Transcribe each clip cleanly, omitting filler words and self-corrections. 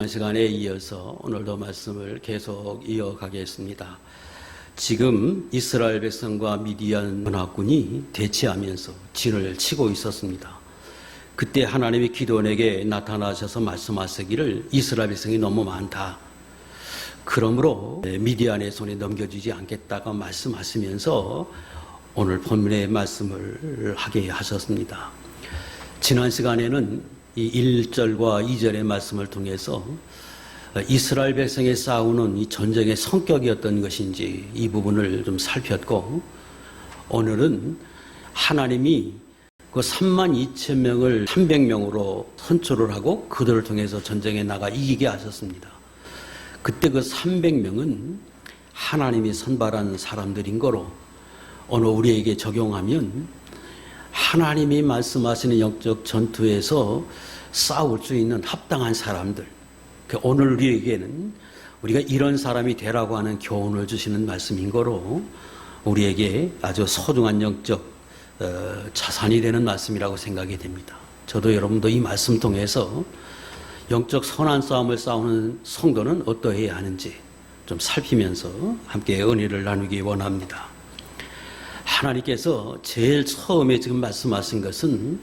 시간에 이어서 오늘도 말씀을 계속 이어가겠습니다. 지금 이스라엘 백성과 미디안 연합군이 대치하면서 진을 치고 있었습니다. 그때 하나님이 기드온에게 나타나셔서 말씀하시기를 이스라엘 백성이 너무 많다. 그러므로 미디안의 손에 넘겨주지 않겠다고 말씀하시면서 오늘 본문의 말씀을 하게 하셨습니다. 지난 시간에는 이 1절과 2절의 말씀을 통해서 이스라엘 백성이 싸우는 이 전쟁의 성격이 어떤 것인지 이 부분을 좀 살폈고, 오늘은 하나님이 그 32,000명을 300명으로 선출을 하고 그들을 통해서 전쟁에 나가 이기게 하셨습니다. 그때 그 300명은 하나님이 선발한 사람들인 거로 오늘 우리에게 적용하면 하나님이 말씀하시는 영적 전투에서 싸울 수 있는 합당한 사람들, 오늘 우리에게는 우리가 이런 사람이 되라고 하는 교훈을 주시는 말씀인 거로 우리에게 아주 소중한 영적 자산이 되는 말씀이라고 생각이 됩니다. 저도 여러분도 이 말씀 통해서 영적 선한 싸움을 싸우는 성도는 어떠해야 하는지 좀 살피면서 함께 은혜를 나누기 원합니다. 하나님께서 제일 처음에 지금 말씀하신 것은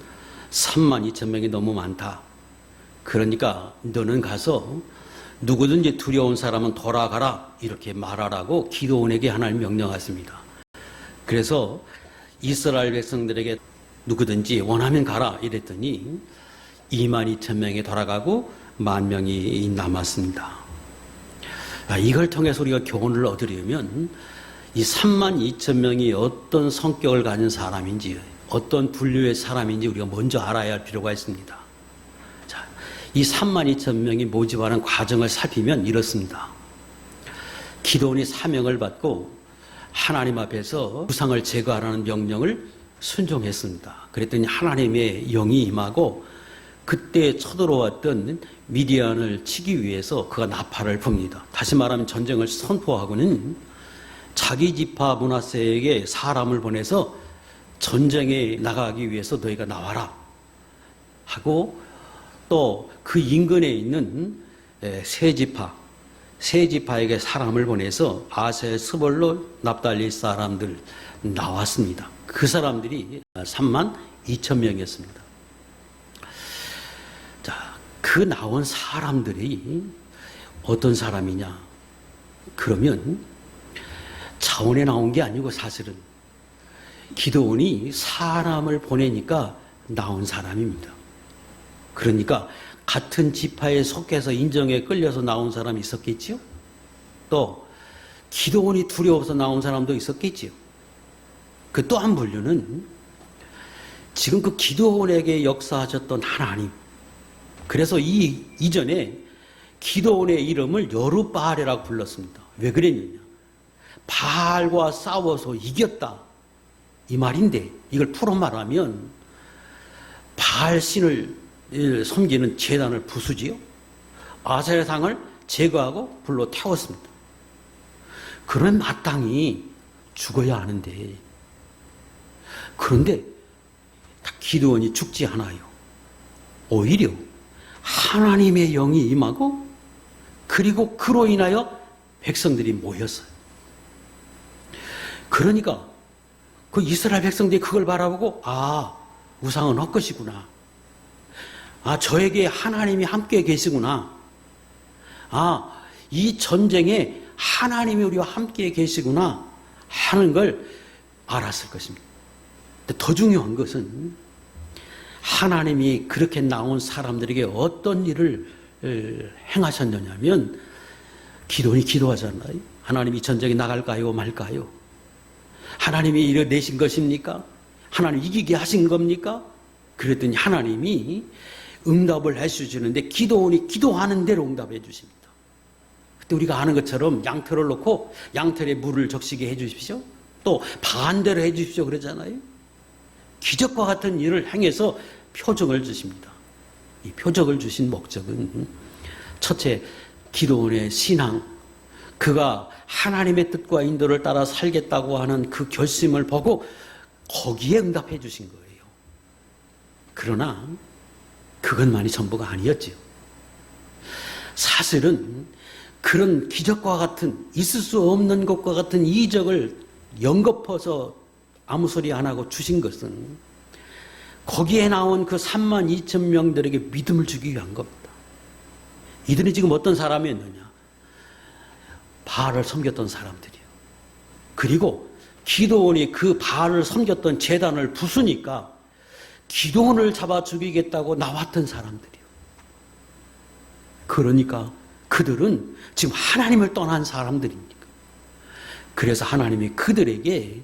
32,000명이 너무 많다. 그러니까 너는 가서 누구든지 두려운 사람은 돌아가라 이렇게 말하라고 기드온에게 하나님 명령하십니다. 그래서 이스라엘 백성들에게 누구든지 원하면 가라 이랬더니 22,000명이 돌아가고 10,000명이 남았습니다. 이걸 통해서 우리가 교훈을 얻으려면 이 32,000명이 어떤 성격을 가진 사람인지, 어떤 분류의 사람인지 우리가 먼저 알아야 할 필요가 있습니다. 자, 이 32,000명이 모집하는 과정을 살피면 이렇습니다. 기드온이 사명을 받고 하나님 앞에서 우상을 제거하라는 명령을 순종했습니다. 그랬더니 하나님의 영이 임하고 그때 쳐들어왔던 미디안을 치기 위해서 그가 나팔을 붑니다. 다시 말하면 전쟁을 선포하고는 자기 지파 므낫세에게 사람을 보내서 전쟁에 나가기 위해서 너희가 나와라 하고, 또 그 인근에 있는 세 지파에게 사람을 보내서 아세, 스볼로, 납달리 사람들 나왔습니다. 그 사람들이 32,000명이었습니다. 자, 그 나온 사람들이 어떤 사람이냐? 그러면 자원에 나온 게 아니고 사실은 기드온이 사람을 보내니까 나온 사람입니다. 그러니까 같은 지파에 속해서 인정에 끌려서 나온 사람이 있었겠지요. 또 기드온이 두려워서 나온 사람도 있었겠지요. 그 또 한 분류는 지금 그 기드온에게 역사하셨던 하나님. 그래서 이전에 기드온의 이름을 여룻바알이라고 불렀습니다. 왜 그랬느냐? 바알과 싸워서 이겼다 이 말인데, 이걸 풀어 말하면 바알 신을 섬기는 제단을 부수지요. 아세라상을 제거하고 불로 태웠습니다. 그러면 마땅히 죽어야 하는데, 그런데 기드온이 죽지 않아요. 오히려 하나님의 영이 임하고 그리고 그로 인하여 백성들이 모였어요. 그러니까 그 이스라엘 백성들이 그걸 바라보고, 우상은 헛것이구나. 저에게 하나님이 함께 계시구나. 이 전쟁에 하나님이 우리와 함께 계시구나 하는 걸 알았을 것입니다. 더 중요한 것은 하나님이 그렇게 나온 사람들에게 어떤 일을 행하셨느냐면, 기도원이 기도하잖아요. 하나님 이 전쟁에 나갈까요 말까요? 하나님이 이뤄내신 것입니까? 하나님 이기게 하신 겁니까? 그랬더니 하나님이 응답을 해주시는데 기드온이 기도하는 대로 응답해 주십니다. 그때 우리가 아는 것처럼 양털을 놓고 양털에 물을 적시게 해 주십시오. 또 반대로 해 주십시오 그러잖아요. 기적과 같은 일을 행해서 표적을 주십니다. 이 표적을 주신 목적은 첫째, 기드온의 신앙, 그가 하나님의 뜻과 인도를 따라 살겠다고 하는 그 결심을 보고 거기에 응답해 주신 거예요. 그러나 그것만이 전부가 아니었지요. 사실은 그런 기적과 같은 있을 수 없는 것과 같은 이적을 연거퍼서 아무 소리 안 하고 주신 것은 거기에 나온 그 3만 2천 명들에게 믿음을 주기 위한 겁니다. 이들이 지금 어떤 사람이었느냐? 바알을 섬겼던 사람들이에요. 그리고 기도원이 그 바알을 섬겼던 제단을 부수니까 기도원을 잡아 죽이겠다고 나왔던 사람들이에요. 그러니까 그들은 지금 하나님을 떠난 사람들입니다. 그래서 하나님이 그들에게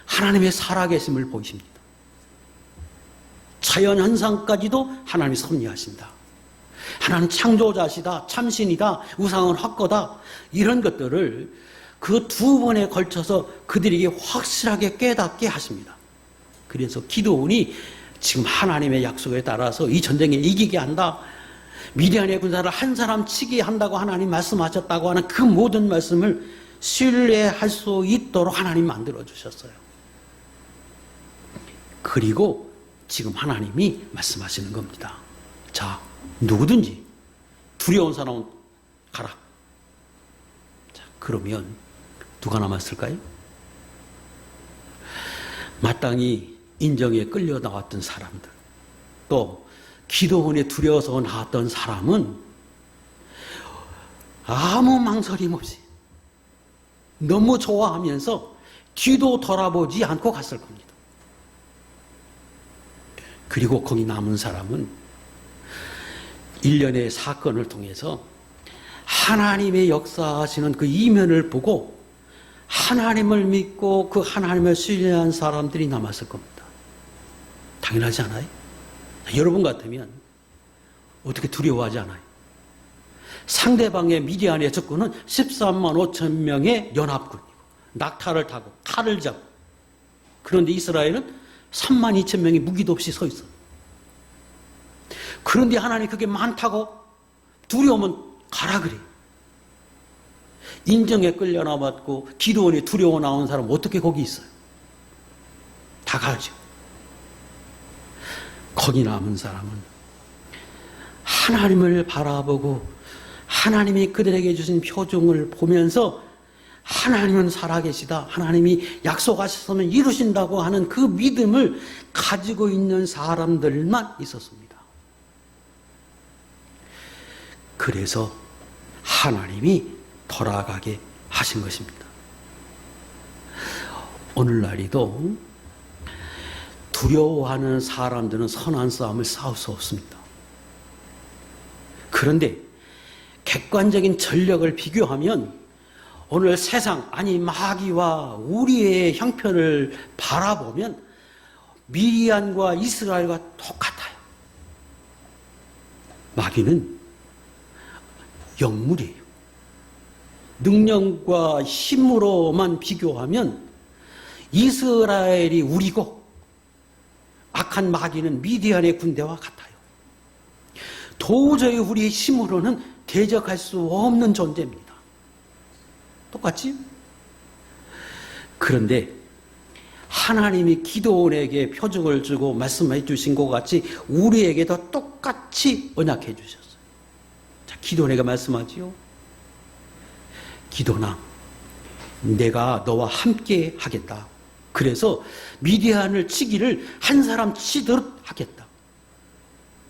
하나님의 살아계심을 보이십니다. 자연현상까지도 하나님이 섭리하신다. 하나님 창조자시다, 참신이다, 우상은 헛거다, 이런 것들을 그 두 번에 걸쳐서 그들에게 확실하게 깨닫게 하십니다. 그래서 기드온이 지금 하나님의 약속에 따라서 이 전쟁에 이기게 한다, 미디안의 군사를 한 사람 치게 한다고 하나님 말씀하셨다고 하는 그 모든 말씀을 신뢰할 수 있도록 하나님 만들어주셨어요. 그리고 지금 하나님이 말씀하시는 겁니다. 자, 누구든지 두려운 사람은 가라. 자, 그러면 누가 남았을까요? 마땅히 인정에 끌려 나왔던 사람들, 또 기도원에 두려워서 나왔던 사람은 아무 망설임 없이 너무 좋아하면서 뒤도 돌아보지 않고 갔을 겁니다. 그리고 거기 남은 사람은 일련의 사건을 통해서 하나님의 역사하시는 그 이면을 보고 하나님을 믿고 그 하나님을 신뢰한 사람들이 남았을 겁니다. 당연하지 않아요? 여러분 같으면 어떻게 두려워하지 않아요? 상대방의 미디안의 적군은 13만 5천 명의 연합군이고 낙타를 타고 칼을 잡고, 그런데 이스라엘은 3만 2천 명이 무기도 없이 서 있어. 그런데 하나님 그게 많다고 두려우면 가라 그래. 인정에 끌려 나왔고 기도원에 두려워 나온 사람 어떻게 거기 있어요? 다 가죠. 거기 남은 사람은 하나님을 바라보고 하나님이 그들에게 주신 표정을 보면서 하나님은 살아계시다, 하나님이 약속하셨으면 이루신다고 하는 그 믿음을 가지고 있는 사람들만 있었습니다. 그래서 하나님이 돌아가게 하신 것입니다. 오늘날에도 두려워하는 사람들은 선한 싸움을 싸울 수 없습니다. 그런데 객관적인 전력을 비교하면 오늘 세상, 아니 마귀와 우리의 형편을 바라보면 미디안과 이스라엘과 똑같아요. 마귀는 영물이에요. 능력과 힘으로만 비교하면 이스라엘이 우리고 악한 마귀는 미디안의 군대와 같아요. 도저히 우리의 힘으로는 대적할 수 없는 존재입니다. 똑같지? 그런데 하나님이 기도원에게 표적을 주고 말씀해 주신 것 같이 우리에게도 똑같이 언약해 주셨어요. 자, 기도원에게 말씀하지요. 기도나, 내가 너와 함께 하겠다. 그래서 미디안을 치기를 한 사람 치도록 하겠다.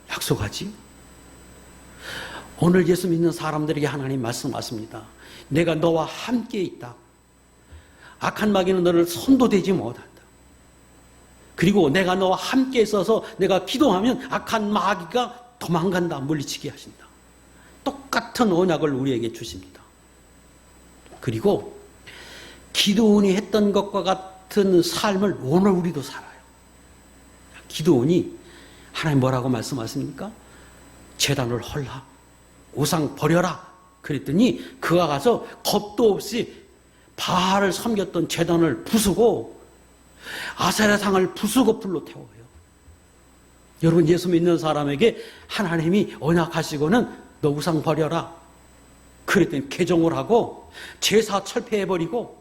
약속하지? 오늘 예수 믿는 사람들에게 하나님 말씀하십니다. 내가 너와 함께 있다. 악한 마귀는 너를 손도대지 못한다. 그리고 내가 너와 함께 있어서 내가 기도하면 악한 마귀가 도망간다, 물리치게 하신다. 똑같은 언약을 우리에게 주십니다. 그리고 기도원이 했던 것과 같은 삶을 오늘 우리도 살아요. 기도원이 하나님 뭐라고 말씀하십니까? 제단을 헐라, 우상 버려라 그랬더니 그가 가서 겁도 없이 바알을 섬겼던 제단을 부수고 아세라상을 부수고 불로 태워요. 여러분, 예수 믿는 사람에게 하나님이 언약하시고는 너 우상 버려라 그랬더니 개종을 하고 제사 철폐해버리고,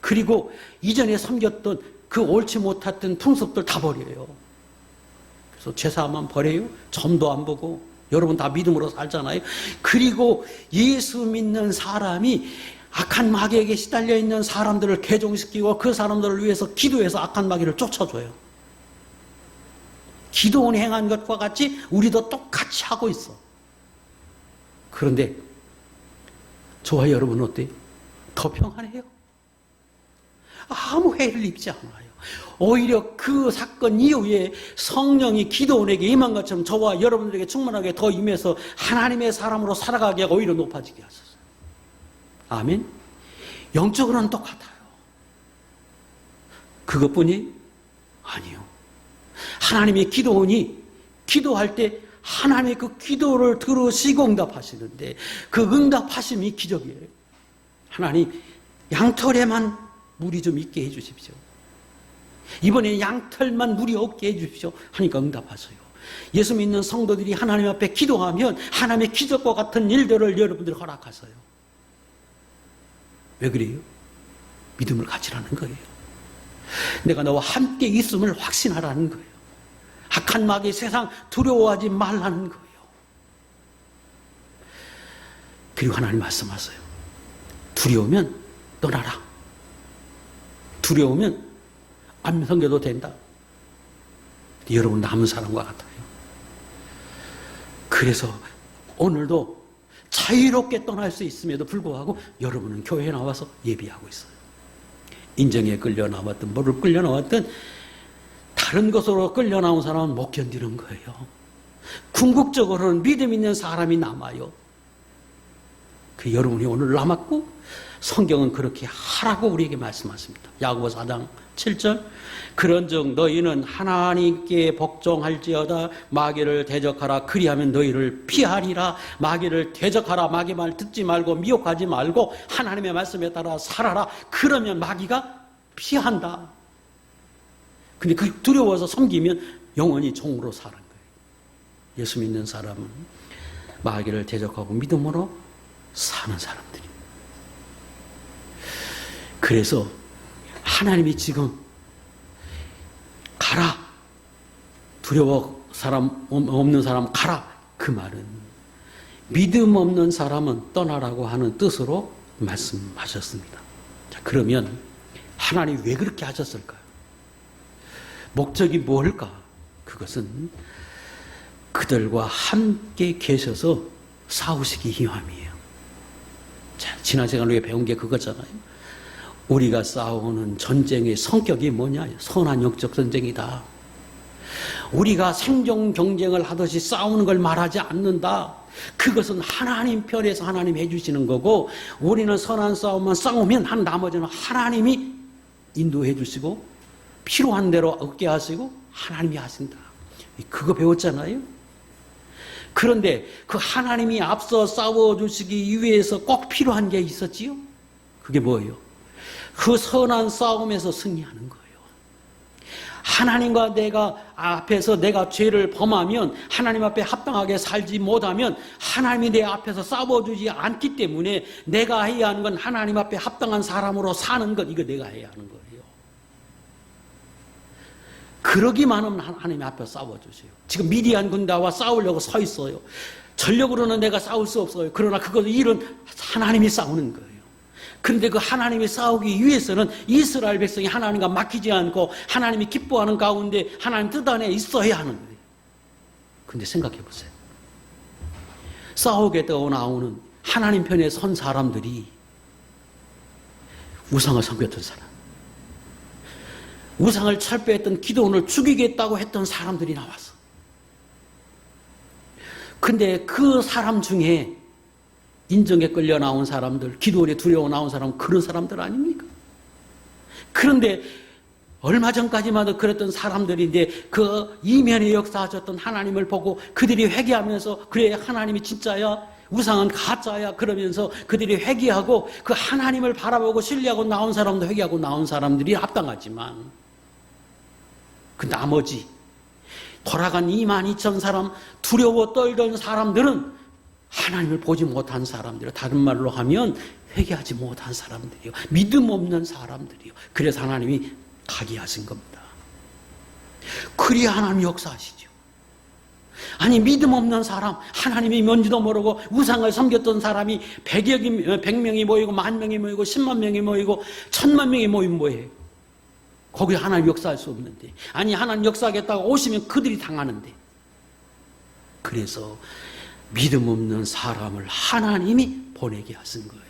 그리고 이전에 섬겼던 그 옳지 못했던 풍습들 다 버려요. 그래서 제사만 버려요. 점도 안 보고 여러분 다 믿음으로 살잖아요. 그리고 예수 믿는 사람이 악한 마귀에게 시달려 있는 사람들을 개종시키고 그 사람들을 위해서 기도해서 악한 마귀를 쫓아줘요. 기도원이 행한 것과 같이 우리도 똑같이 하고 있어. 그런데 저와 여러분은 어때요? 더 평안해요. 아무 해를 입지 않아요. 오히려 그 사건 이후에 성령이 기도원에게 임한 것처럼 저와 여러분들에게 충만하게 더 임해서 하나님의 사람으로 살아가게 하고 오히려 높아지게 하셨어요. 아멘. 영적으로는 똑같아요. 그것뿐이 아니요. 하나님의 기도원이 기도할 때 하나님의 그 기도를 들으시고 응답하시는데 그 응답하심이 기적이에요. 하나님 양털에만 물이 좀 있게 해주십시오. 이번에 양털만 물이 없게 해주십시오 하니까 응답하세요. 예수 믿는 성도들이 하나님 앞에 기도하면 하나님의 기적과 같은 일들을 여러분들이 허락하세요. 왜 그래요? 믿음을 가지라는 거예요. 내가 너와 함께 있음을 확신하라는 거예요. 악한 마귀 세상 두려워하지 말라는 거예요. 그리고 하나님 말씀하세요. 두려우면 떠나라. 두려우면 안 섬겨도 된다. 여러분 남은 사람과 같아요. 그래서 오늘도 자유롭게 떠날 수 있음에도 불구하고 여러분은 교회에 나와서 예비하고 있어요. 인정에 끌려 나왔든 뭐를 끌려 나왔든 다른 것으로 끌려 나온 사람은 못 견디는 거예요. 궁극적으로는 믿음 있는 사람이 남아요. 그 여러분이 오늘 남았고 성경은 그렇게 하라고 우리에게 말씀하십니다. 야고보서 4장 7절 그런즉 너희는 하나님께 복종할지어다 마귀를 대적하라 그리하면 너희를 피하리라. 마귀를 대적하라. 마귀 말 듣지 말고 미혹하지 말고 하나님의 말씀에 따라 살아라. 그러면 마귀가 피한다. 근데 그 두려워서 섬기면 영원히 종으로 사는 거예요. 예수 믿는 사람은 마귀를 대적하고 믿음으로 사는 사람들이에요. 그래서 하나님이 지금 가라. 두려워 사람 없는 사람 가라. 그 말은 믿음 없는 사람은 떠나라고 하는 뜻으로 말씀하셨습니다. 자, 그러면 하나님이 왜 그렇게 하셨을까요? 목적이 뭘까? 그것은 그들과 함께 계셔서 싸우시기 위함이에요. 자, 지난 시간에 우리가 배운 게 그거잖아요. 우리가 싸우는 전쟁의 성격이 뭐냐? 선한 영적 전쟁이다. 우리가 생존 경쟁을 하듯이 싸우는 걸 말하지 않는다. 그것은 하나님 편에서 하나님이 해주시는 거고 우리는 선한 싸움만 싸우면 한 나머지는 하나님이 인도해 주시고 필요한 대로 얻게 하시고 하나님이 하신다. 그거 배웠잖아요. 그런데 그 하나님이 앞서 싸워주시기 위해서 꼭 필요한 게 있었지요. 그게 뭐예요? 그 선한 싸움에서 승리하는 거예요. 하나님과 내가 앞에서 내가 죄를 범하면 하나님 앞에 합당하게 살지 못하면 하나님이 내 앞에서 싸워주지 않기 때문에 내가 해야 하는 건 하나님 앞에 합당한 사람으로 사는 것, 이거 내가 해야 하는 거예요. 그러기만 하면 하나님 앞에 싸워주세요. 지금 미디안 군대와 싸우려고 서 있어요. 전력으로는 내가 싸울 수 없어요. 그러나 그것 일은 하나님이 싸우는 거예요. 그런데 그 하나님이 싸우기 위해서는 이스라엘 백성이 하나님과 막히지 않고 하나님이 기뻐하는 가운데 하나님 뜻 안에 있어야 하는 거예요. 그런데 생각해 보세요. 싸우겠다고 나오는 하나님 편에 선 사람들이 우상을 섬겼던 사람, 우상을 철폐했던 기도원을 죽이겠다고 했던 사람들이 나왔어. 근데 그 사람 중에 인정에 끌려 나온 사람들, 기도원에 두려워 나온 사람은 그런 사람들 아닙니까? 그런데 얼마 전까지만 해도 그랬던 사람들인데 그 이면에 역사하셨던 하나님을 보고 그들이 회개하면서 그래 하나님이 진짜야, 우상은 가짜야 그러면서 그들이 회개하고 그 하나님을 바라보고 신뢰하고 나온 사람도 회개하고 나온 사람들이 합당하지만 그 나머지 돌아간 22,000사람 두려워 떨던 사람들은 하나님을 보지 못한 사람들이요. 다른 말로 하면 회개하지 못한 사람들이요. 믿음 없는 사람들이요. 그래서 하나님이 가게 하신 겁니다. 그래야 하나님 역사하시죠. 아니 믿음 없는 사람, 하나님이 뭔지도 모르고 우상을 섬겼던 사람이 100명이 모이고 10,000명이 모이고 10만 명이 모이고 1000만 명이 모이면 뭐예요? 거기 하나님 역사할 수 없는데, 아니 하나님 역사하겠다고 오시면 그들이 당하는데. 그래서 믿음 없는 사람을 하나님이 보내게 하신 거예요.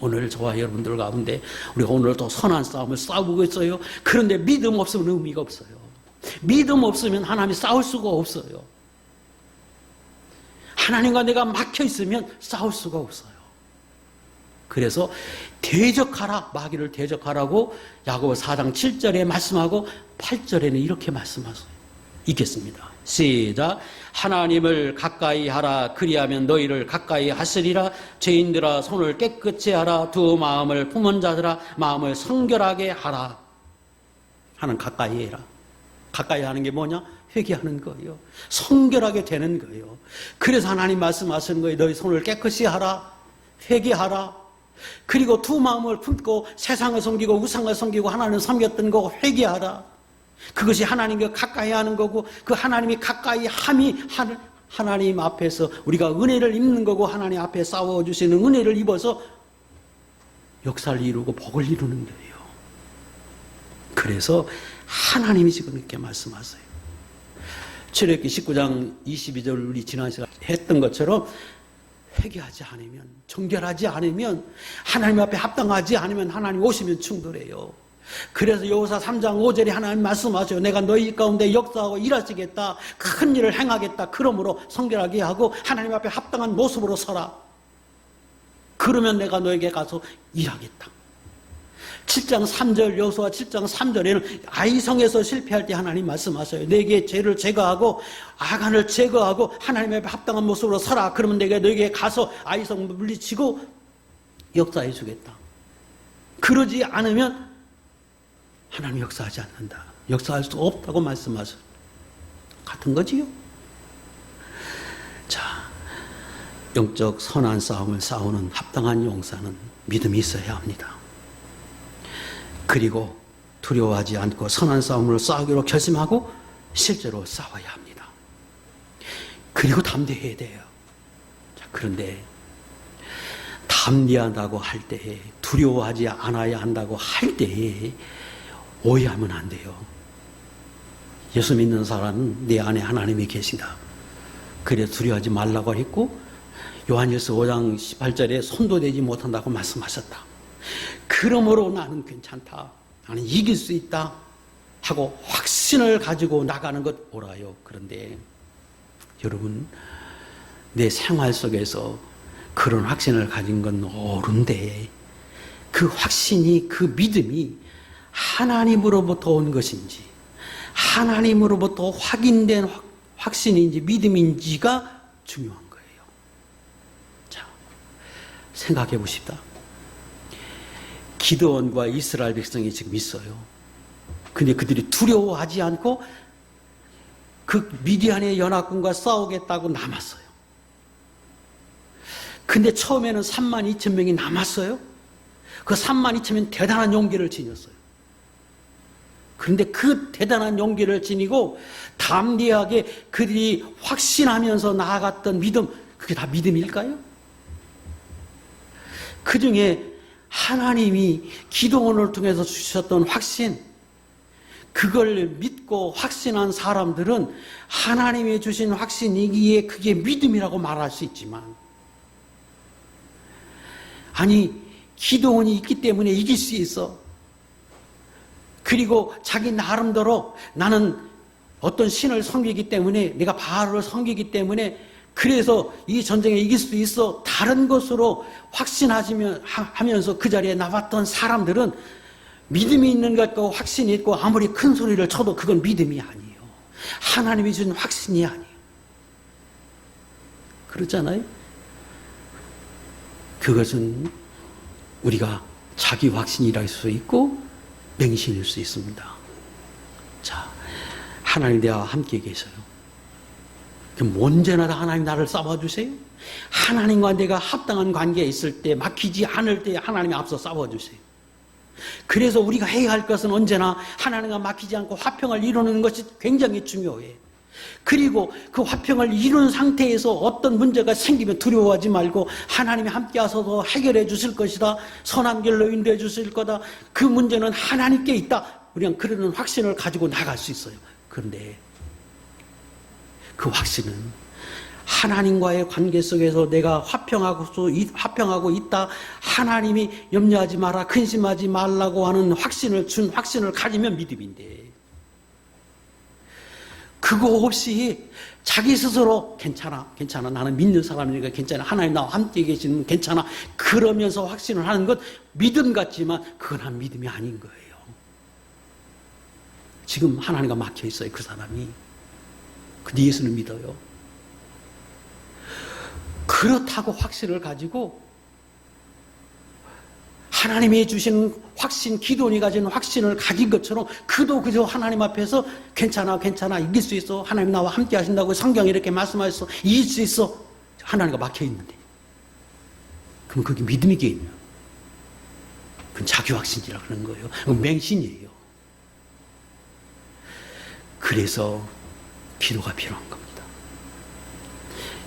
오늘 저와 여러분들 가운데 우리가 오늘도 선한 싸움을 싸우고 있어요. 그런데 믿음 없으면 의미가 없어요. 믿음 없으면 하나님이 싸울 수가 없어요. 하나님과 내가 막혀 있으면 싸울 수가 없어요. 그래서 대적하라, 마귀를 대적하라고 야고보 4장 7절에 말씀하고 8절에는 이렇게 말씀하세요. 읽겠습니다. 시작. 하나님을 가까이 하라. 그리하면 너희를 가까이 하시리라. 죄인들아 손을 깨끗이 하라. 두 마음을 품은 자들아 마음을 성결하게 하라. 하나님 가까이 해라. 가까이 하는 게 뭐냐? 회개하는 거예요. 성결하게 되는 거예요. 그래서 하나님 말씀하시는 거예요. 너희 손을 깨끗이 하라. 회개하라. 그리고 두 마음을 품고 세상을 섬기고 우상을 섬기고 하나님을 섬겼던 거 회개하라. 그것이 하나님과 가까이 하는 거고, 그 하나님이 가까이 함이 하나님 앞에서 우리가 은혜를 입는 거고, 하나님 앞에 싸워주시는 은혜를 입어서 역사를 이루고 복을 이루는 거예요. 그래서 하나님이 지금 이렇게 말씀하세요. 출애굽기 19장 22절 우리 지난 시간에 했던 것처럼 회개하지 않으면, 정결하지 않으면, 하나님 앞에 합당하지 않으면 하나님 오시면 충돌해요. 그래서 여호수아 3장 5절에 하나님 말씀하셔요. 내가 너희 가운데 역사하고 일하시겠다. 큰 일을 행하겠다. 그러므로 성결하게 하고 하나님 앞에 합당한 모습으로 서라. 그러면 내가 너에게 가서 일하겠다. 7장 3절, 여호수아 7장 3절에는 아이성에서 실패할 때 하나님 말씀하셔요. 내게 죄를 제거하고 악한을 제거하고 하나님 앞에 합당한 모습으로 서라. 그러면 내가 너에게 가서 아이성 물리치고 역사해 주겠다. 그러지 않으면 하나님 역사하지 않는다. 역사할 수 없다고 말씀하셔요. 같은 거지요. 자, 영적 선한 싸움을 싸우는 합당한 용사는 믿음이 있어야 합니다. 그리고 두려워하지 않고 선한 싸움을 싸우기로 결심하고 실제로 싸워야 합니다. 그리고 담대해야 돼요. 자, 그런데 담대하다고 할 때에, 두려워하지 않아야 한다고 할 때에 오해하면 안 돼요. 예수 믿는 사람은 내 안에 하나님이 계시다. 그래 두려워하지 말라고 했고, 요한일서 5장 18절에 손도 대지 못한다고 말씀하셨다. 그러므로 나는 괜찮다. 나는 이길 수 있다. 하고 확신을 가지고 나가는 것 옳아요. 그런데 여러분, 내 생활 속에서 그런 확신을 가진 건 옳은데, 그 확신이, 그 믿음이 하나님으로부터 온 것인지, 하나님으로부터 확인된 확신인지 믿음인지가 중요한 거예요. 자, 생각해 보십시다. 기드온과 이스라엘 백성이 지금 있어요. 근데 그들이 두려워하지 않고 그 미디안의 연합군과 싸우겠다고 남았어요. 근데 처음에는 32,000명이 남았어요. 그 32,000명은 대단한 용기를 지녔어요. 그런데 그 대단한 용기를 지니고 담대하게 그들이 확신하면서 나아갔던 믿음, 그게 다 믿음일까요? 그 중에 하나님이 기도원을 통해서 주셨던 확신, 그걸 믿고 확신한 사람들은 하나님이 주신 확신이기에 그게 믿음이라고 말할 수 있지만, 아니 기도원이 있기 때문에 이길 수 있어. 그리고 자기 나름대로 나는 어떤 신을 섬기기 때문에, 내가 바알을 섬기기 때문에 그래서 이 전쟁에 이길 수 있어. 다른 것으로 확신하면서 그 자리에 나왔던 사람들은 믿음이 있는 것 같고 확신이 있고 아무리 큰 소리를 쳐도 그건 믿음이 아니에요. 하나님이 준 확신이 아니에요. 그렇잖아요? 그것은 우리가 자기 확신이라 할 수 있고 맹신일 수 있습니다. 자, 하나님 내와 함께 계셔요. 그럼 언제나 하나님 나를 싸워주세요. 하나님과 내가 합당한 관계에 있을 때, 막히지 않을 때 하나님이 앞서 싸워주세요. 그래서 우리가 해야 할 것은 언제나 하나님과 막히지 않고 화평을 이루는 것이 굉장히 중요해요. 그리고 그 화평을 이룬 상태에서 어떤 문제가 생기면 두려워하지 말고 하나님이 함께 하셔서 해결해 주실 것이다. 선한 길로 인도해 주실 거다. 그 문제는 하나님께 있다. 우리는 그런 확신을 가지고 나갈 수 있어요. 그런데 그 확신은 하나님과의 관계 속에서 내가 화평하고 있다. 하나님이 염려하지 마라, 근심하지 말라고 하는 확신을 가지면 믿음인데, 그거 없이 자기 스스로 괜찮아, 나는 믿는 사람이니까 괜찮아, 하나님 나와 함께 계시는 괜찮아, 그러면서 확신을 하는 것 믿음 같지만 그건 한 믿음이 아닌 거예요. 지금 하나님과 막혀 있어요, 그 사람이. 근데 예수는 믿어요. 그렇다고 확신을 가지고 하나님이 주신 확신, 기도원이 가진 확신을 가진 것처럼 그도 그저 하나님 앞에서 괜찮아, 이길 수 있어, 하나님 나와 함께 하신다고 성경에 이렇게 말씀하셨어, 이길 수 있어, 하나님과 막혀 있는데, 그럼 그게 믿음이게 있냐? 그건 자기 확신이라 그러는 거예요. 그건 맹신이에요. 그래서 기도가 필요한 겁니다.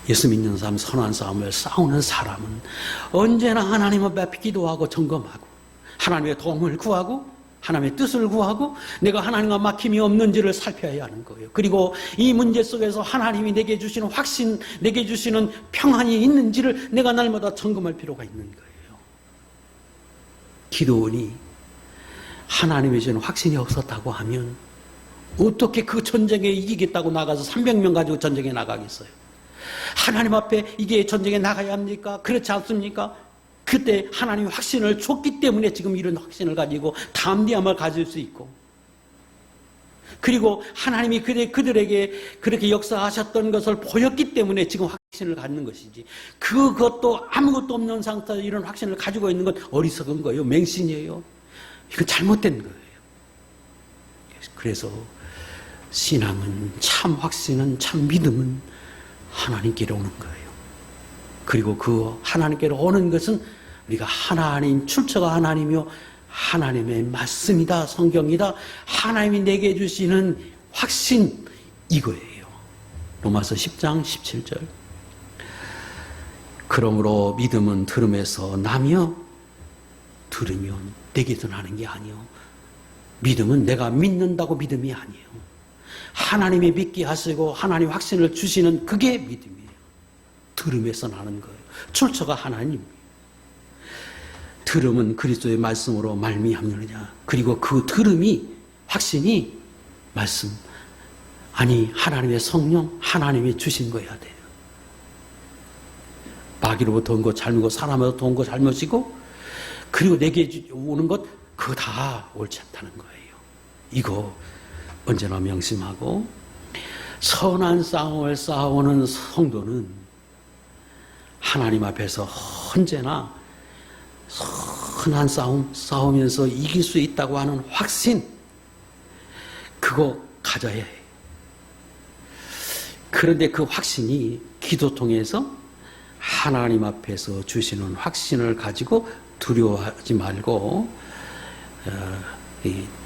예수 믿는 사람, 선한 싸움을 싸우는 사람은 언제나 하나님 앞에 기도하고 점검하고 하나님의 도움을 구하고 하나님의 뜻을 구하고 내가 하나님과 막힘이 없는지를 살펴야 하는 거예요. 그리고 이 문제 속에서 하나님이 내게 주시는 확신, 내게 주시는 평안이 있는지를 내가 날마다 점검할 필요가 있는 거예요. 기도원이 하나님이 주시는 확신이 없었다고 하면 어떻게 그 전쟁에 이기겠다고 나가서 300명 가지고 전쟁에 나가겠어요? 하나님 앞에 이게 전쟁에 나가야 합니까? 그렇지 않습니까? 그때 하나님이 확신을 줬기 때문에 지금 이런 확신을 가지고 담대함을 가질 수 있고, 그리고 하나님이 그들에게 그렇게 역사하셨던 것을 보였기 때문에 지금 확신을 갖는 것이지, 그것도 아무것도 없는 상태에서 이런 확신을 가지고 있는 건 어리석은 거예요. 맹신이에요. 이건 잘못된 거예요. 그래서 신앙은, 참 확신은, 참 믿음은 하나님께로 오는 거예요. 그리고 그 하나님께로 오는 것은 우리가 하나님, 출처가 하나님이요 하나님의 말씀이다, 성경이다, 하나님이 내게 주시는 확신, 이거예요. 로마서 10장 17절. 그러므로 믿음은 들음에서 나며 들으면 내게서 나는 게 아니요, 믿음은 내가 믿는다고 믿음이 아니에요. 하나님이 믿게 하시고 하나님 확신을 주시는 그게 믿음이에요. 들음에서 나는 거예요. 출처가 하나님이에요. 들음은 그리스도의 말씀으로 말미암느냐. 그리고 그 들음이, 확신이 말씀, 아니 하나님의 성령, 하나님이 주신 거여야 돼요. 마귀로부터 온 것 잘못이고 사람으로부터 온 것 잘못이고, 그리고 내게 오는 것 그거 다 옳지 않다는 거예요. 이거 언제나 명심하고, 선한 싸움을 싸우는 성도는 하나님 앞에서 언제나 선한 싸움 싸우면서 이길 수 있다고 하는 확신, 그거 가져야 해요. 그런데 그 확신이 기도 통해서 하나님 앞에서 주시는 확신을 가지고 두려워하지 말고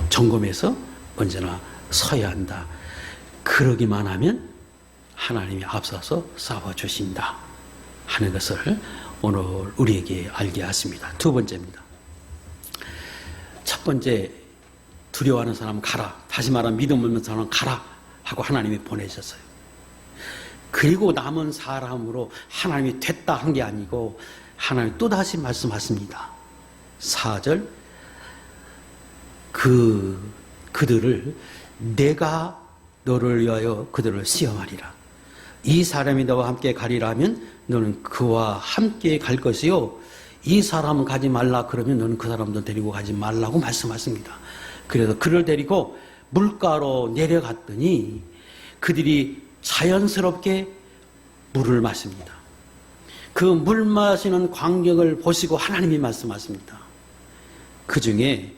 점검해서 언제나 서야 한다. 그러기만 하면 하나님이 앞서서 싸워주신다 하는 것을 오늘 우리에게 알게 하십니다. 두 번째입니다. 첫 번째, 두려워하는 사람 가라. 다시 말하면 믿음 없는 사람 가라 하고 하나님이 보내셨어요. 그리고 남은 사람으로 하나님이 됐다 한 게 아니고 하나님이 또다시 말씀하십니다. 4절, 그들을 내가 너를 위하여 그들을 시험하리라. 이 사람이 너와 함께 가리라면 너는 그와 함께 갈 것이요, 이 사람은 가지 말라 그러면 너는 그 사람도 데리고 가지 말라고 말씀하십니다. 그래서 그를 데리고 물가로 내려갔더니 그들이 자연스럽게 물을 마십니다. 그 물 마시는 광경을 보시고 하나님이 말씀하십니다. 그 중에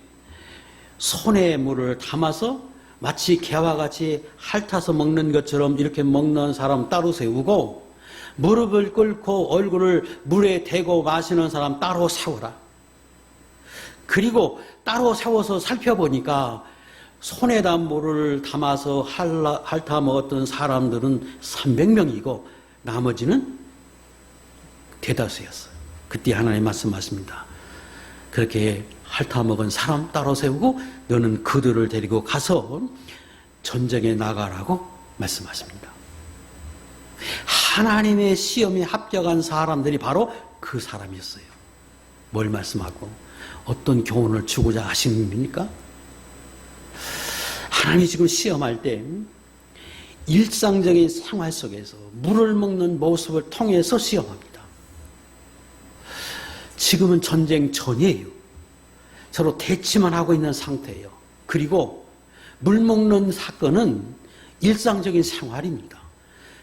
손에 물을 담아서 마치 개와 같이 핥아서 먹는 것처럼 이렇게 먹는 사람 따로 세우고, 무릎을 꿇고 얼굴을 물에 대고 마시는 사람 따로 세워라. 그리고 따로 세워서 살펴보니까 손에다 물을 담아서 핥아 먹었던 사람들은 300명이고 나머지는 대다수였어요. 그때 하나님 말씀하십니다. 그렇게 핥아 먹은 사람 따로 세우고 너는 그들을 데리고 가서 전쟁에 나가라고 말씀하십니다. 하나님의 시험에 합격한 사람들이 바로 그 사람이었어요. 뭘 말씀하고 어떤 교훈을 주고자 하시는 겁니까? 하나님이 지금 시험할 때 일상적인 생활 속에서 물을 먹는 모습을 통해서 시험합니다. 지금은 전쟁 전이에요. 서로 대치만 하고 있는 상태예요. 그리고 물 먹는 사건은 일상적인 생활입니다.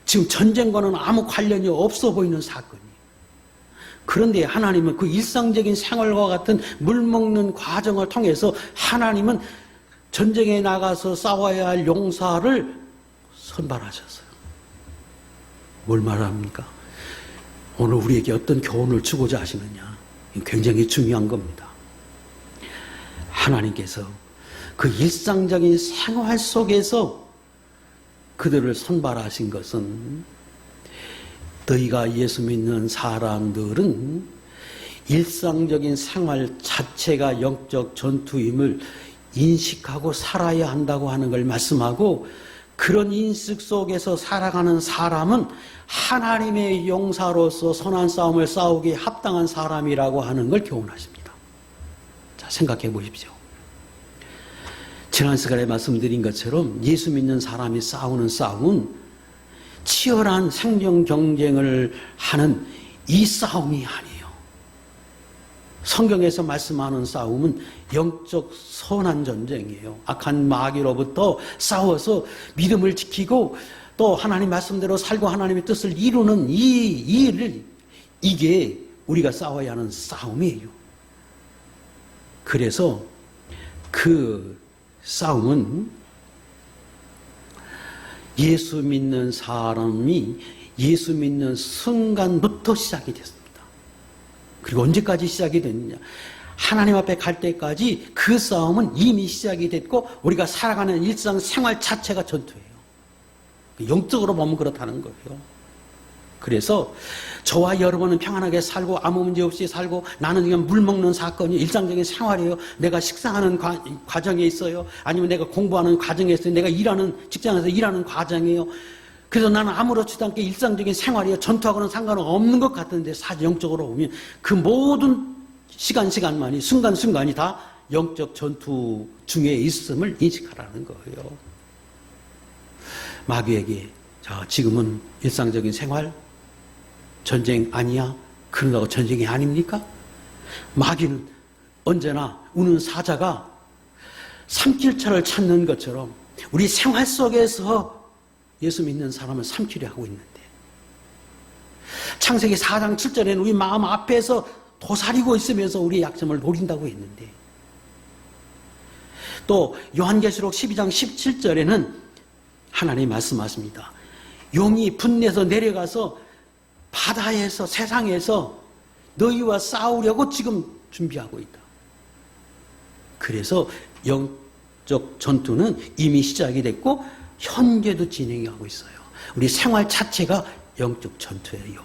지금 전쟁과는 아무 관련이 없어 보이는 사건이에요. 그런데 하나님은 그 일상적인 생활과 같은 물 먹는 과정을 통해서 하나님은 전쟁에 나가서 싸워야 할 용사를 선발하셨어요. 뭘 말합니까? 오늘 우리에게 어떤 교훈을 주고자 하시느냐? 굉장히 중요한 겁니다. 하나님께서 그 일상적인 생활 속에서 그들을 선발하신 것은 너희가 예수 믿는 사람들은 일상적인 생활 자체가 영적 전투임을 인식하고 살아야 한다고 하는 걸 말씀하고, 그런 인식 속에서 살아가는 사람은 하나님의 용사로서 선한 싸움을 싸우기에 합당한 사람이라고 하는 걸 교훈하십니다. 자, 생각해 보십시오. 지난 시간에 말씀드린 것처럼 예수 믿는 사람이 싸우는 싸움은 치열한 생존 경쟁을 하는 이 싸움이 아니에요. 성경에서 말씀하는 싸움은 영적 선한 전쟁이에요. 악한 마귀로부터 싸워서 믿음을 지키고 또 하나님 말씀대로 살고 하나님의 뜻을 이루는 이게 우리가 싸워야 하는 싸움이에요. 그래서 그 싸움은 예수 믿는 사람이 예수 믿는 순간부터 시작이 됐습니다. 그리고 언제까지 시작이 됐느냐? 하나님 앞에 갈 때까지 그 싸움은 이미 시작이 됐고 우리가 살아가는 일상 생활 자체가 전투예요. 영적으로 보면 그렇다는 거예요. 그래서 저와 여러분은 평안하게 살고 아무 문제 없이 살고, 나는 그냥 물 먹는 사건이 일상적인 생활이에요. 내가 식사하는 과정에 있어요. 아니면 내가 공부하는 과정에 있어요. 내가 일하는 직장에서 일하는 과정이에요. 그래서 나는 아무렇지도 않게 일상적인 생활이에요. 전투하고는 상관은 없는 것 같은데 사실 영적으로 보면 그 모든 시간만이 순간순간이 다 영적 전투 중에 있음을 인식하라는 거예요. 마귀에게 자, 지금은 일상적인 생활 전쟁 아니야? 그런다고 전쟁이 아닙니까? 마귀는 언제나 우는 사자가 삼킬처를 찾는 것처럼 우리 생활 속에서 예수 믿는 사람을 삼키려 하고 있는데, 창세기 4장 7절에는 우리 마음 앞에서 도사리고 있으면서 우리의 약점을 노린다고 했는데, 또 요한계시록 12장 17절에는 하나님이 말씀하십니다. 용이 분내서 내려가서 바다에서 세상에서 너희와 싸우려고 지금 준비하고 있다. 그래서 영적 전투는 이미 시작이 됐고 현재도 진행하고 있어요. 우리 생활 자체가 영적 전투예요.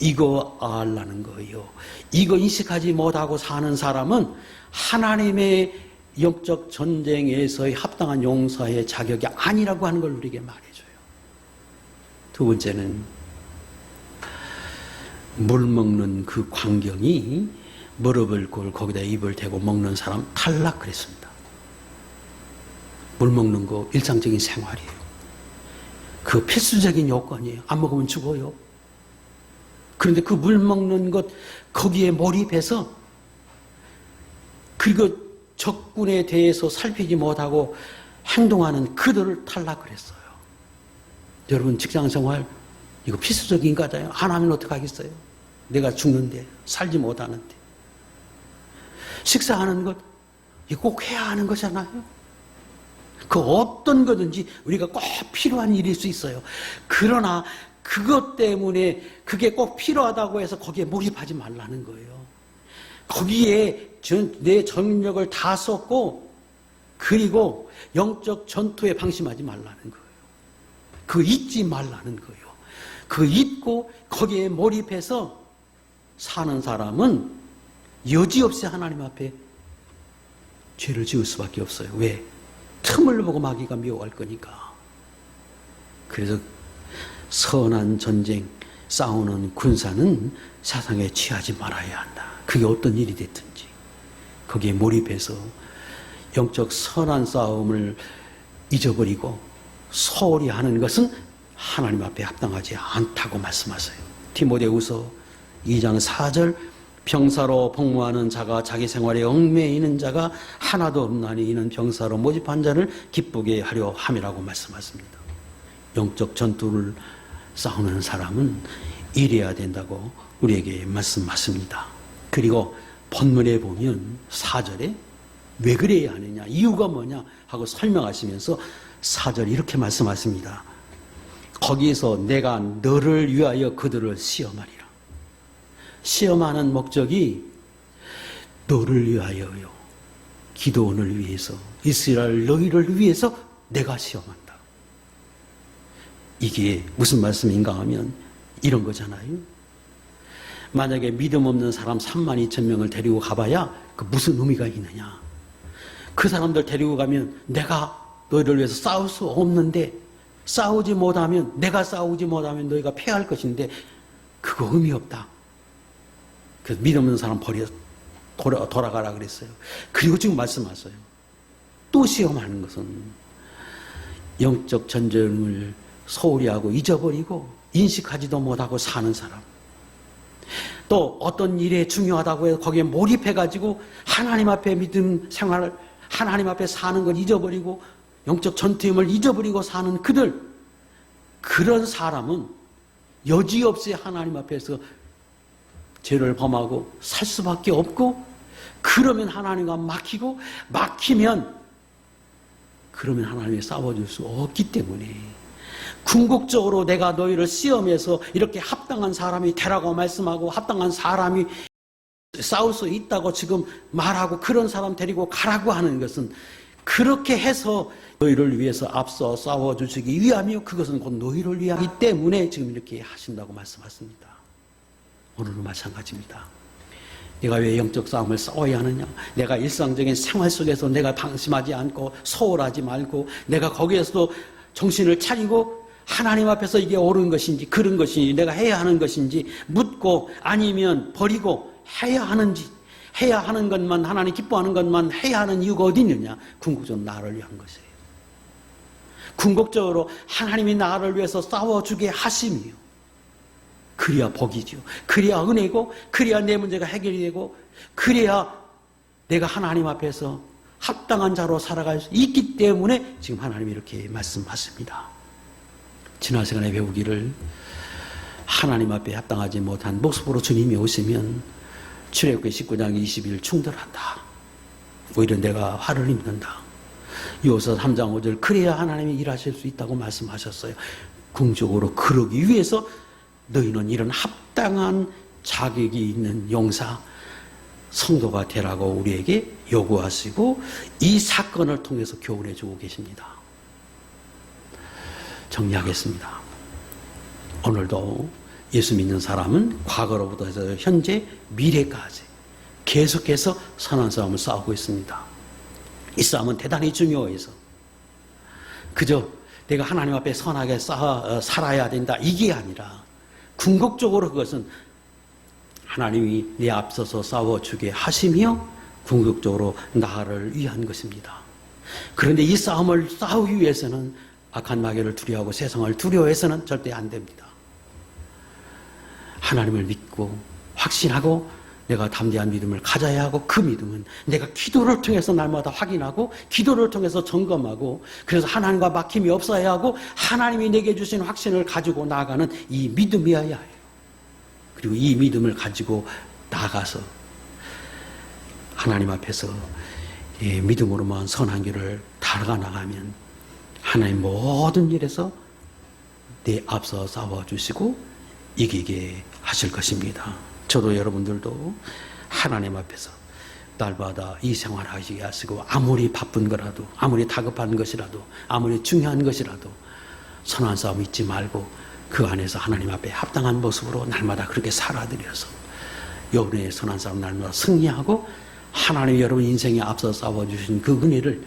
이거 알라는 거예요. 이거 인식하지 못하고 사는 사람은 하나님의 영적 전쟁에서의 합당한 용사의 자격이 아니라고 하는 걸 우리에게 말해줘요. 두 번째는 물 먹는 그 광경이 무릎을 꿇고 거기다 입을 대고 먹는 사람 탈락 그랬습니다. 물 먹는 거 일상적인 생활이에요. 그 필수적인 요건이에요. 안 먹으면 죽어요. 그런데 그 물 먹는 것 거기에 몰입해서 그리고 적군에 대해서 살피지 못하고 행동하는 그들을 탈락을 했어요. 여러분 직장생활 이거 필수적인 거잖아요. 안 하면 어떡하겠어요? 내가 죽는데 살지 못하는데. 식사하는 것 이거 꼭 해야 하는 거잖아요. 그 어떤 거든지 우리가 꼭 필요한 일일 수 있어요. 그러나 그것 때문에 그게 꼭 필요하다고 해서 거기에 몰입하지 말라는 거예요. 거기에 내 정력을 다 쏟고 그리고 영적 전투에 방심하지 말라는 거예요. 그거 잊지 말라는 거예요. 그거 잊고 거기에 몰입해서 사는 사람은 여지없이 하나님 앞에 죄를 지을 수밖에 없어요. 왜? 틈을 보고 마귀가 미워할 거니까. 그래서 선한 전쟁 싸우는 군사는 사상에 취하지 말아야 한다. 그게 어떤 일이 됐든지 거기에 몰입해서 영적 선한 싸움을 잊어버리고 소홀히 하는 것은 하나님 앞에 합당하지 않다고 말씀하세요. 디모데후서 2장 4절 병사로 복무하는 자가 자기 생활에 얽매이는 자가 하나도 없나니 이는 병사로 모집한 자를 기쁘게 하려 함이라고 말씀하십니다. 영적 전투를 싸우는 사람은 이래야 된다고 우리에게 말씀하십니다. 그리고 본문에 보면 4절에 왜 그래야 하느냐, 이유가 뭐냐 하고 설명하시면서 4절 이렇게 말씀하십니다. 거기에서 내가 너를 위하여 그들을 시험하리라. 시험하는 목적이 너를 위하여요. 기도원을 위해서, 이스라엘 너희를 위해서 내가 시험한다. 이게 무슨 말씀인가 하면 이런 거잖아요. 만약에 믿음 없는 사람 32,000명을 데리고 가봐야 그 무슨 의미가 있느냐. 그 사람들 데리고 가면 내가 너희를 위해서 싸울 수 없는데, 싸우지 못하면, 내가 싸우지 못하면 너희가 패할 것인데 그거 의미 없다. 그래서 믿음 없는 사람 버려 돌아가라 그랬어요. 그리고 지금 말씀하세요. 또 시험하는 것은 영적 전쟁을 소홀히 하고 잊어버리고 인식하지도 못하고 사는 사람, 또 어떤 일에 중요하다고 해서 거기에 몰입해가지고 하나님 앞에 믿음 생활을, 하나님 앞에 사는 걸 잊어버리고 영적 전투임을 잊어버리고 사는 그들, 그런 사람은 여지없이 하나님 앞에서 죄를 범하고 살 수밖에 없고, 그러면 하나님과 막히면 그러면 하나님이 싸워줄 수 없기 때문에 궁극적으로 내가 너희를 시험해서 이렇게 합당한 사람이 되라고 말씀하고 합당한 사람이 싸울 수 있다고 지금 말하고 그런 사람 데리고 가라고 하는 것은 그렇게 해서 너희를 위해서 앞서 싸워주시기 위함이요, 그것은 곧 너희를 위하기 때문에 지금 이렇게 하신다고 말씀하십니다. 오늘은 마찬가지입니다. 내가 왜 영적 싸움을 싸워야 하느냐? 내가 일상적인 생활 속에서 내가 방심하지 않고 소홀하지 말고 내가 거기에서도 정신을 차리고 하나님 앞에서 이게 옳은 것인지 그런 것인지 내가 해야 하는 것인지 묻고, 아니면 버리고 해야 하는지, 해야 하는 것만, 하나님 기뻐하는 것만 해야 하는 이유가 어디 있느냐? 궁극적으로 나를 위한 것이에요. 궁극적으로 하나님이 나를 위해서 싸워주게 하심이요, 그래야 복이죠. 그래야 은혜고, 그래야 내 문제가 해결이 되고, 그래야 내가 하나님 앞에서 합당한 자로 살아갈 수 있기 때문에 지금 하나님이 이렇게 말씀하십니다. 지난 시간에 배우기를, 하나님 앞에 합당하지 못한 모습으로 주님이 오시면 출애굽기 19장 20일 충돌한다. 오히려 내가 화를 입는다. 요서 3장 5절 그래야 하나님이 일하실 수 있다고 말씀하셨어요. 궁극적으로 그러기 위해서 너희는 이런 합당한 자격이 있는 용사, 성도가 되라고 우리에게 요구하시고 이 사건을 통해서 교훈해 주고 계십니다. 정리하겠습니다. 오늘도 예수 믿는 사람은 과거로부터 해서 현재, 미래까지 계속해서 선한 싸움을 싸우고 있습니다. 이 싸움은 대단히 중요해서 그저 내가 하나님 앞에 선하게 살아야 된다 이게 아니라 궁극적으로 그것은 하나님이 내 앞서서 싸워주게 하시며 궁극적으로 나를 위한 것입니다. 그런데 이 싸움을 싸우기 위해서는 악한 마귀를 두려워하고 세상을 두려워해서는 절대 안 됩니다. 하나님을 믿고 확신하고 내가 담대한 믿음을 가져야 하고, 그 믿음은 내가 기도를 통해서 날마다 확인하고 기도를 통해서 점검하고, 그래서 하나님과 막힘이 없어야 하고 하나님이 내게 주신 확신을 가지고 나아가는 이 믿음이어야 해요. 그리고 이 믿음을 가지고 나아가서 하나님 앞에서 믿음으로만 선한 길을 달아가 나가면 하나님 모든 일에서 내 앞서 싸워주시고 이기게 하실 것입니다. 저도 여러분들도 하나님 앞에서 달마다 이 생활하시게 하시고 아무리 바쁜 거라도 아무리 다급한 것이라도 아무리 중요한 것이라도 선한 싸움 잊지 말고 그 안에서 하나님 앞에 합당한 모습으로 날마다 그렇게 살아드려서 여러분의 선한 싸움 날마다 승리하고 하나님이 여러분 인생에 앞서 싸워주신 그 은혜를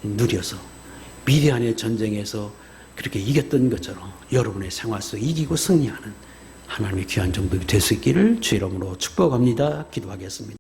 누려서 미디안의 전쟁에서 그렇게 이겼던 것처럼 여러분의 생활 속 이기고 승리하는 하나님의 귀한 정복이 될 수 있기를 주 이름으로 축복합니다. 기도하겠습니다.